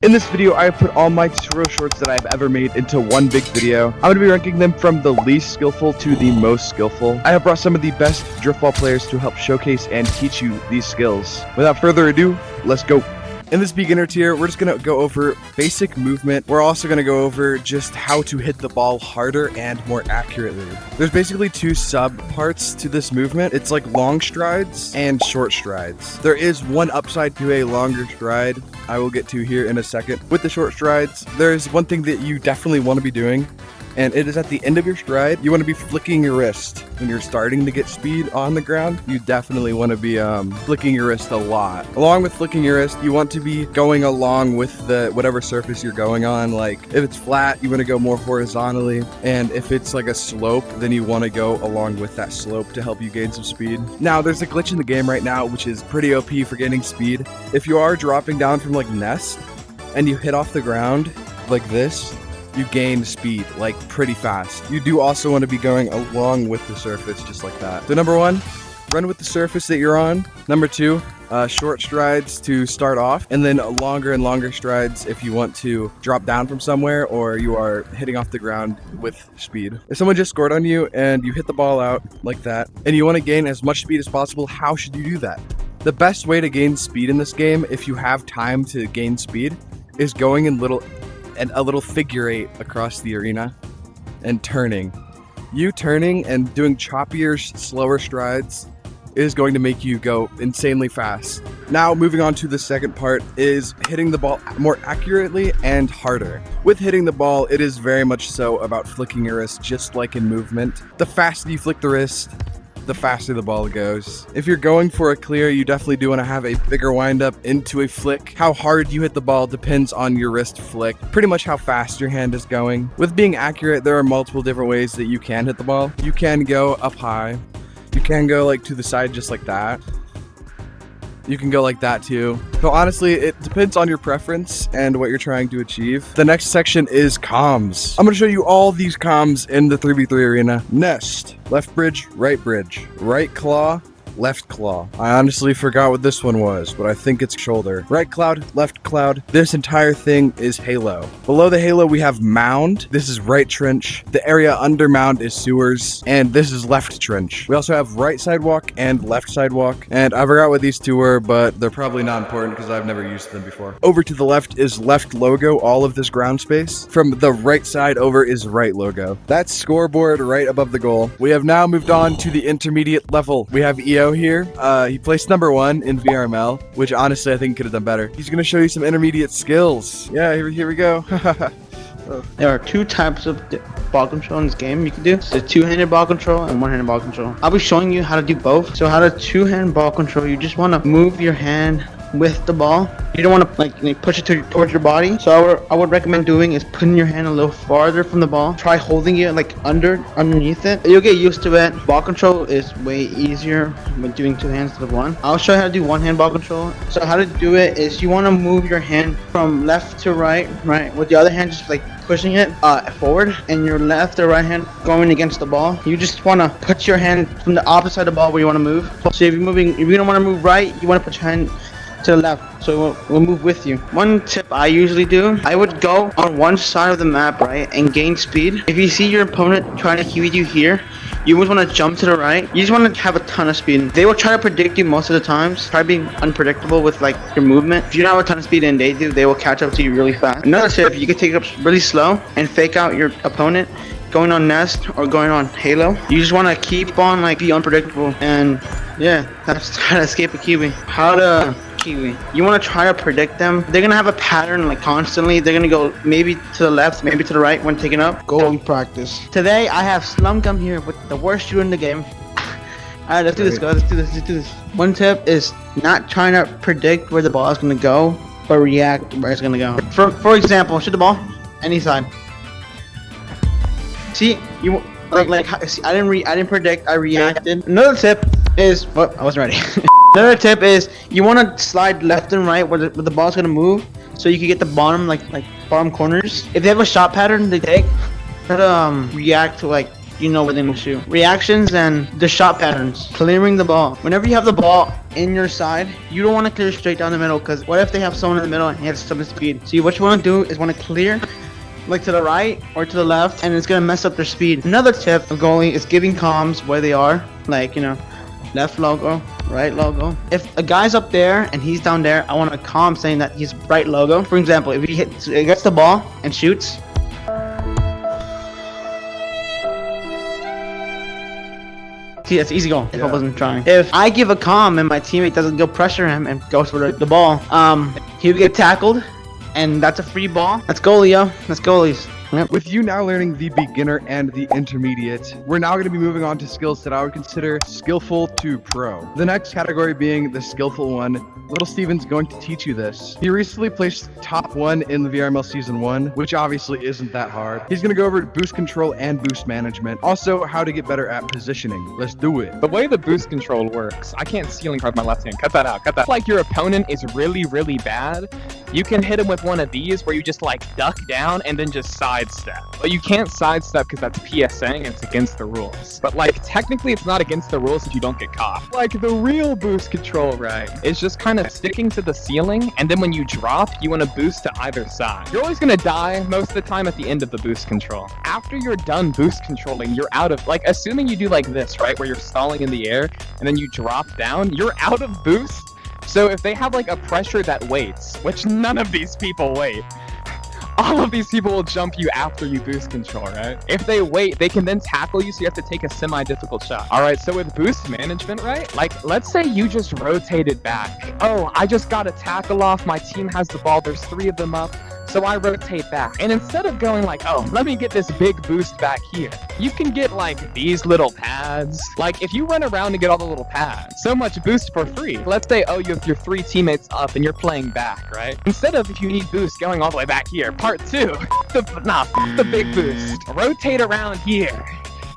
In this video, I have put all my tutorial shorts that I've ever made into one big video. I'm going to be ranking them from the least skillful to the most skillful. I have brought some of the best Driftball players to help showcase and teach you these skills. Without further ado, let's go. In this beginner tier, we're just going to go over basic movement. We're also going to go over just how to hit the ball harder and more accurately. There's basically two sub parts to this movement. It's like long strides and short strides. There is one upside to a longer stride I will get to here in a second. With the short strides, there's one thing that you definitely want to be doing, and it is at the end of your stride, you want to be flicking your wrist. When you're starting to get speed on the ground, you definitely want to be flicking your wrist a lot. Along with flicking your wrist, you want to be going along with the whatever surface you're going on. Like if it's flat, you want to go more horizontally, and if it's like a slope, then you want to go along with that slope to help you gain some speed. Now, there's a glitch in the game right now, which is pretty OP for gaining speed. If you are dropping down from like nest and you hit off the ground like this, you gain speed like pretty fast. You do also want to be going along with the surface just like that. So number one, run with the surface that you're on. Number two, short strides to start off, and then longer and longer strides if you want to drop down from somewhere or you are hitting off the ground with speed. If someone just scored on you and you hit the ball out like that and you want to gain as much speed as possible, how should you do that? The best way to gain speed in this game, if you have time to gain speed, is going in a little figure eight across the arena and turning. You turning and doing choppier, slower strides is going to make you go insanely fast. Now, moving on to the second part is hitting the ball more accurately and harder. With hitting the ball, it is very much so about flicking your wrist, just like in movement. The faster you flick the wrist, the faster the ball goes. If you're going for a clear, you definitely do want to have a bigger windup into a flick. How hard you hit the ball depends on your wrist flick, pretty much how fast your hand is going. With being accurate, there are multiple different ways that you can hit the ball. You can go up high. You can go like to the side just like that. You can go like that too. So honestly, it depends on your preference and what you're trying to achieve. The next section is comms. I'm going to show you all these comms in the 3v3 arena. Nest, left bridge, right claw, left claw. I honestly forgot what this one was, but I think it's shoulder. Right cloud, left cloud. This entire thing is halo. Below the halo, we have mound. This is right trench. The area under mound is sewers, and this is left trench. We also have right sidewalk and left sidewalk, and I forgot what these two were, but they're probably not important because I've never used them before. Over to the left is left logo, all of this ground space. From the right side over is right logo. That's scoreboard right above the goal. We have now moved on to the intermediate level. We have EO here. He placed number 1 in VRML, which honestly I think could have done better. He's going to show you some intermediate skills. Yeah, here we go. There are two types of ball control in this game you can do. It's a two-handed ball control and one-handed ball control. I'll be showing you how to do both. So how to two-hand ball control, you just want to move your hand with the ball. You don't want to like push it towards your body. So I would recommend doing is putting your hand a little farther from the ball. Try holding it like underneath it. You'll get used to it. Ball control is way easier when doing two hands instead of one. I'll show you how to do one-hand ball control. So how to do it is you want to move your hand from left to right, with the other hand just like pushing it forward, and your left or right hand going against the ball. You just want to put your hand from the opposite side of the ball where you want to move. So if you don't want to move right, you want to put your hand to the left, so we'll move with you. One tip I usually do, I would go on one side of the map, and gain speed. If you see your opponent trying to keep you here, you always want to jump to the right. You just want to have a ton of speed. They will try to predict you most of the times. Try being unpredictable with like your movement. If you don't have a ton of speed and they do, they will catch up to you really fast. Another tip, you can take it up really slow and fake out your opponent going on nest or going on halo. You just want to keep on be unpredictable, and yeah, that's how to escape a kiwi. You want to try to predict them. They're gonna have a pattern constantly. They're gonna go maybe to the left, maybe to the right when taken up. Go practice. Today I have Slumgum here with the worst shooter in the game. Alright, let's do this, guys. Let's do this. One tip is not trying to predict where the ball is gonna go, but react where it's gonna go. For example, shoot the ball any side. See, you see, I didn't predict. I reacted. Another tip is I wasn't ready. Another tip is you want to slide left and right where the ball's gonna move, so you can get the bottom bottom corners. If they have a shot pattern they take, try to react to where they're gonna shoot. Reactions and the shot patterns. Clearing the ball. Whenever you have the ball in your side. You don't want to clear straight down the middle, because what if they have someone in the middle and he has some speed? So what you want to do is want to clear like to the right or to the left, and it's gonna mess up their speed. Another tip of goalie is giving comms where they are, like, you know, left logo, right logo. If a guy's up there and he's down there, I want a comm saying that he's right logo. For example, if he gets the ball and shoots, see, that's easy goal if I wasn't trying. If I give a comm and my teammate doesn't go pressure him and goes for the ball, he'll get tackled, and that's a free ball. That's goalie, yo. That's goalies. Yep. With you now learning the beginner and the intermediate, we're now going to be moving on to skills that I would consider skillful to pro. The next category being the skillful one. Little Steven's going to teach you this. He recently placed top 1 in the VRML Season 1, which obviously isn't that hard. He's going to go over boost control and boost management. Also, how to get better at positioning. Let's do it. The way the boost control works, I can't ceiling card my left hand. Cut that out. Cut that. Like your opponent is really, really bad, you can hit him with one of these where you just like duck down and then just sidestep. But you can't sidestep because that's PSA and it's against the rules. But like technically it's not against the rules if you don't get caught. Like the real boost control, right, is just kind of sticking to the ceiling, and then when you drop, you want to boost to either side. You're always going to die most of the time at the end of the boost control. After you're done boost controlling, you're out of, like, assuming you do like this, right, where you're stalling in the air and then you drop down, you're out of boost. So if they have like a pressure that waits, which none of these people wait, all of these people will jump you after you boost control, right? If they wait, they can then tackle you, so you have to take a semi-difficult shot. All right, so with boost management, right? Like, let's say you just rotated back. Oh, I just got a tackle off. My team has the ball. There's 3 of them up. So I rotate back. And instead of going like, oh, let me get this big boost back here, you can get like these little pads. Like if you run around and get all the little pads, so much boost for free. Let's say, oh, you have your 3 teammates up and you're playing back, right? Instead of, if you need boost, going all the way back here, part 2, the big boost. Rotate around here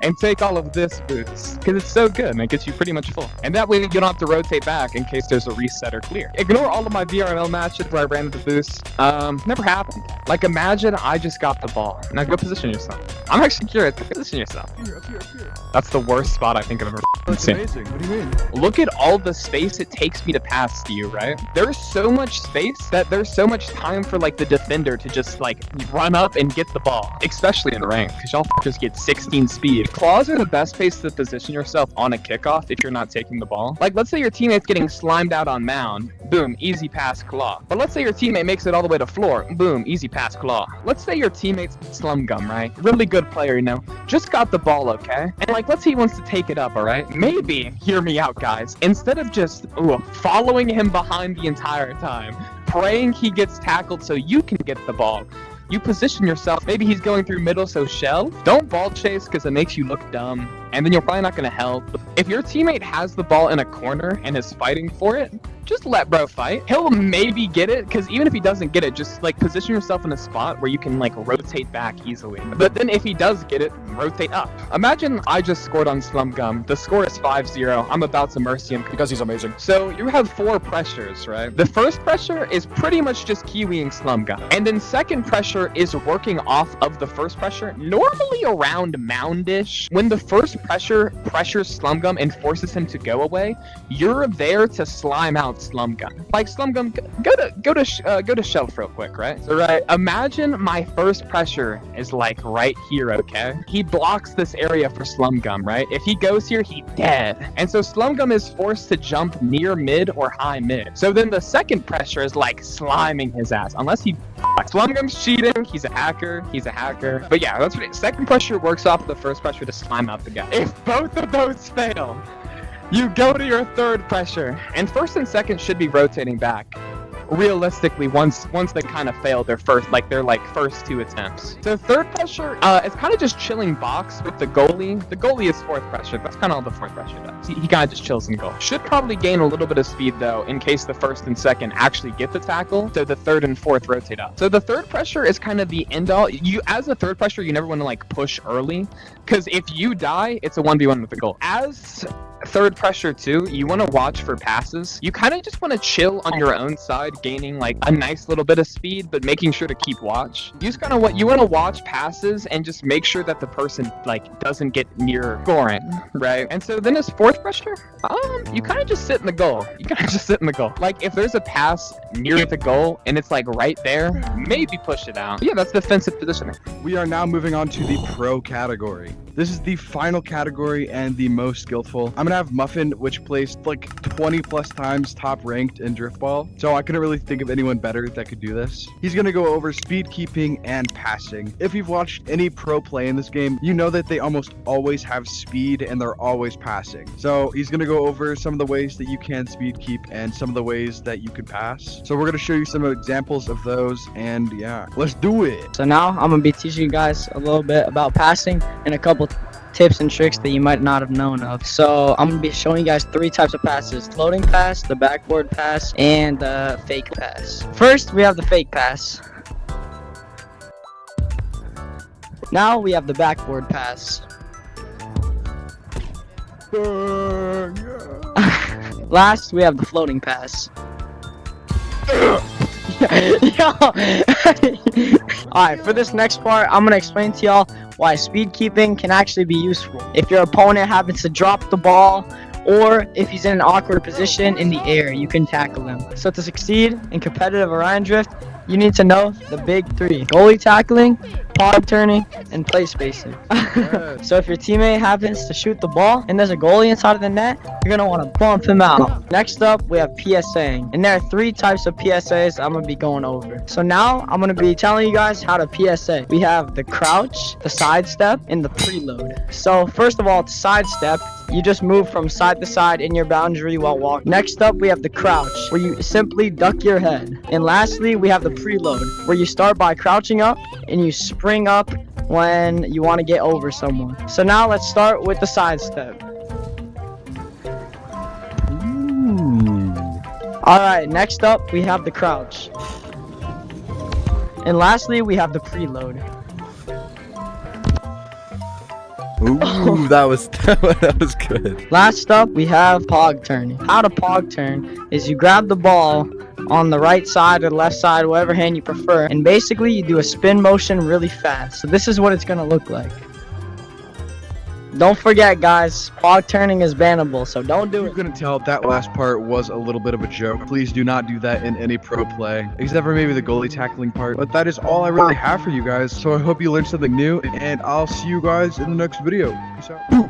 and take all of this boost, because it's so good and it gets you pretty much full. And that way you don't have to rotate back in case there's a reset or clear. Ignore all of my VRML matches where I ran into boost. Never happened. Like imagine I just got the ball. Now go position yourself. I'm actually curious. Position yourself. Up here. That's the worst spot I think I've ever That's seen. amazing. What do you mean? Look at all the space it takes me to pass to you, right? There's so much space that there's so much time for like the defender to just like run up and get the ball, especially in rank, because y'all just get 16 speed. Claws are the best place to position yourself on a kickoff if you're not taking the ball. Like let's say your teammate's getting slimed out on mound, boom, easy pass claw. But let's say your teammate makes it all the way to floor, boom, easy pass claw. Let's say your teammate's slum gum, right? Really good player, you know, just got the ball, okay? And like let's say he wants to take it up, all right? Maybe, hear me out guys, instead of just following him behind the entire time, praying he gets tackled so you can get the ball, you position yourself. Maybe he's going through middle, so shell. Don't ball chase because it makes you look dumb, and then you're probably not going to help. If your teammate has the ball in a corner and is fighting for it, just let bro fight. He'll maybe get it, because even if he doesn't get it, just like position yourself in a spot where you can like rotate back easily. But then if he does get it, rotate up. Imagine I just scored on Slum Gum. The score is 5-0. I'm about to mercy him because he's amazing. So you have 4 pressures, right? The first pressure is pretty much just kiwiing Slum Gum. And then second pressure is working off of the first pressure, normally around moundish. When the first pressure pressures Slum Gum and forces him to go away, you're there to slime out Slum Gum. Like Slum Gum, go to shelf real quick, right? So right, imagine my first pressure is like right here, okay? He blocks this area for Slum Gum, right? If he goes here, he dead. And so Slum Gum is forced to jump near mid or high mid. So then the second pressure is like sliming his ass, unless he Slum Gum's cheating. He's a hacker. But yeah, that's what second pressure works off of the first pressure to slime out the guy. If both of those fail, you go to your third pressure, and first and second should be rotating back. Realistically, once they kind of fail their first 2 attempts. So third pressure, it's kind of just chilling box with the goalie. The goalie is fourth pressure. That's kind of all the fourth pressure does. He kind of just chills in goal. Should probably gain a little bit of speed though, in case the first and second actually get the tackle. So the third and fourth rotate up. So the third pressure is kind of the end all. You, as a third pressure, you never want to like push early, because if you die, it's a 1v1 with the goal. As third pressure too, you want to watch for passes. You kind of just want to chill on your own side, gaining like a nice little bit of speed, but making sure to keep watch. You just kind of what you want to watch passes and just make sure that the person like doesn't get near scoring, right? And so then as fourth pressure, you kind of just sit in the goal. You kind of just sit in the goal. Like if there's a pass near the goal and it's like right there, maybe push it out. Yeah, that's defensive positioning. We are now moving on to the pro category. This is the final category and the most skillful. I'm gonna have Muffin, which placed like 20 plus times top ranked in Driftball. So I couldn't really think of anyone better that could do this. He's gonna go over speed keeping and passing. If you've watched any pro play in this game, you know that they almost always have speed and they're always passing. So he's gonna go over some of the ways that you can speed keep and some of the ways that you can pass. So we're gonna show you some examples of those, and yeah, let's do it. So now I'm gonna be teaching you guys a little bit about passing and a couple tips and tricks that you might not have known of. So I'm gonna be showing you guys 3 types of passes: floating pass, the backboard pass, and the fake pass. First, we have the fake pass. Now we have the backboard pass. Last, we have the floating pass. Alright, for this next part, I'm gonna explain to y'all why speed keeping can actually be useful if your opponent happens to drop the ball, or if he's in an awkward position in the air, you can tackle him. So to succeed in competitive Orion Drift, you need to know the big 3: goalie tackling, pod turning, and play spacing. So if your teammate happens to shoot the ball and there's a goalie inside of the net, you're gonna want to bump him out. Next up, we have PSAing, and there are 3 types of PSAs I'm gonna be going over. So now I'm gonna be telling you guys how to PSA. We have the crouch, the sidestep, and the preload. So first of all, the sidestep, you just move from side to side in your boundary while walking. Next up, we have the crouch, where you simply duck your head. And lastly, we have the preload, where you start by crouching up and you spring up when you want to get over someone. So now let's start with the sidestep. Alright, next up, we have the crouch. And lastly, we have the preload. Ooh, that was good. Last up, we have pog turning. How to pog turn is you grab the ball on the right side or left side, whatever hand you prefer, and basically you do a spin motion really fast. So this is what it's gonna look like. Don't forget, guys, pog turning is bannable, so don't do You're it. gonna tell that last part was a little bit of a joke. Please do not do that in any pro play, except for maybe the goalie tackling part. But that is all I really have for you guys. So I hope you learned something new, and I'll see you guys in the next video. Peace out.